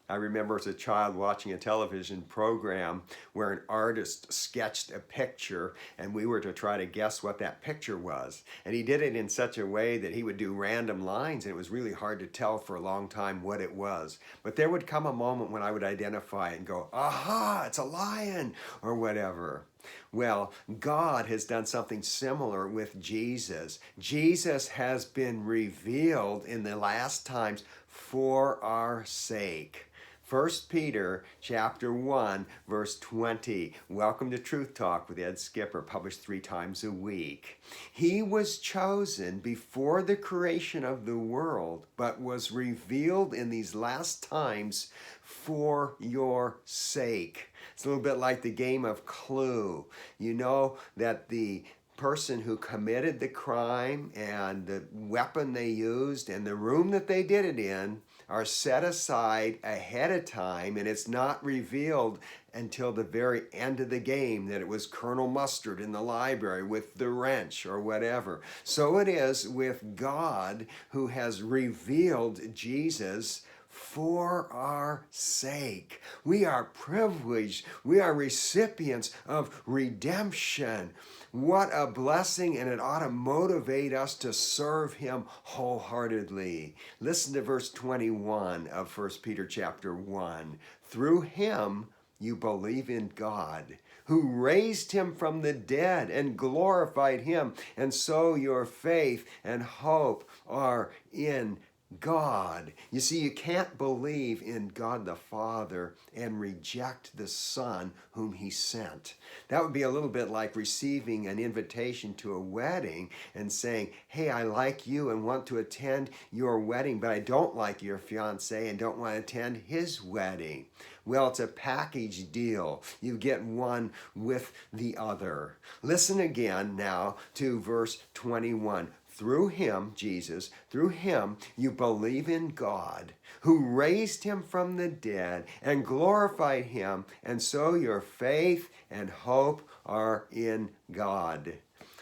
I remember as a child watching a television program where an artist sketched a picture and we were to try to guess what that picture was. And he did it in such a way that he would do random lines and it was really hard to tell for a long time what it was. But there would come a moment when I would identify it and go, aha, it's a lion or whatever. Well, God has done something similar with Jesus. Jesus has been revealed in the last times for our sake. 1 Peter chapter 1, verse 20. Welcome to Truth Talk with Ed Skipper, published 3 times a week. He was chosen before the creation of the world, but was revealed in these last times for your sake. It's a little bit like the game of Clue. You know that the person who committed the crime and the weapon they used and the room that they did it in are set aside ahead of time, and it's not revealed until the very end of the game that it was Colonel Mustard in the library with the wrench or whatever. So it is with God, who has revealed Jesus for our sake. We are privileged. We are recipients of redemption. What a blessing, and it ought to motivate us to serve him wholeheartedly. Listen to verse 21 of 1 Peter chapter 1. Through him you believe in God, who raised him from the dead and glorified him, and so your faith and hope are in God. You see, you can't believe in God the Father and reject the Son whom he sent. That would be a little bit like receiving an invitation to a wedding and saying, hey, I like you and want to attend your wedding, but I don't like your fiance and don't want to attend his wedding. Well, it's a package deal. You get one with the other. Listen again now to verse 21. Through him, Jesus, through him you believe in God, who raised him from the dead and glorified him, and so your faith and hope are in God.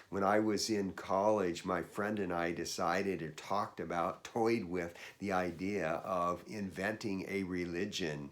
When I was in college, my friend and I decided or talked about, toyed with the idea of inventing a religion.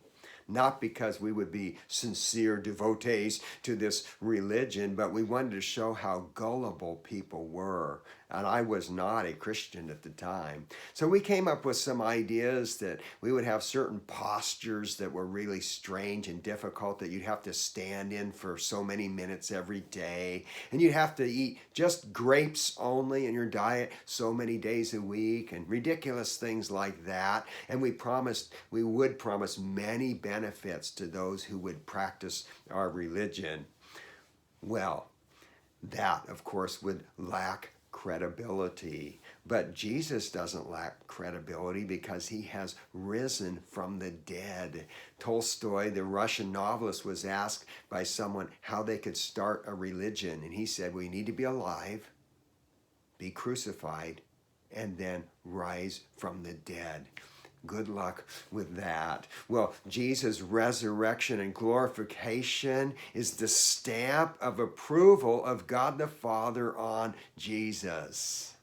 Not because we would be sincere devotees to this religion, but we wanted to show how gullible people were. And I was not a Christian at the time. So we came up with some ideas that we would have certain postures that were really strange and difficult that you'd have to stand in for so many minutes every day. And you'd have to eat just grapes only in your diet so many days a week, and ridiculous things like that. And we would promise many benefits to those who would practice our religion. Well, that, of course, would lack credibility. But Jesus doesn't lack credibility because he has risen from the dead. Tolstoy, the Russian novelist, was asked by someone how they could start a religion. And he said, we need to be alive, be crucified, and then rise from the dead. Good luck with that. Well, Jesus' resurrection and glorification is the stamp of approval of God the Father on Jesus.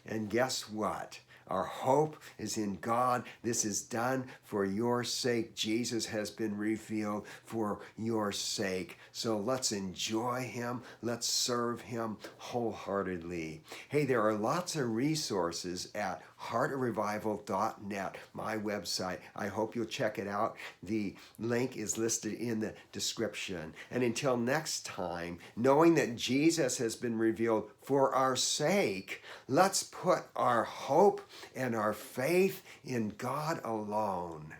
And guess what? Our hope is in God. This is done for your sake. Jesus has been revealed for your sake. So let's enjoy him. Let's serve him wholeheartedly. Hey, there are lots of resources at heartofrevival.net, my website. I hope you'll check it out. The link is listed in the description. And until next time, knowing that Jesus has been revealed for our sake, let's put our hope and our faith in God alone.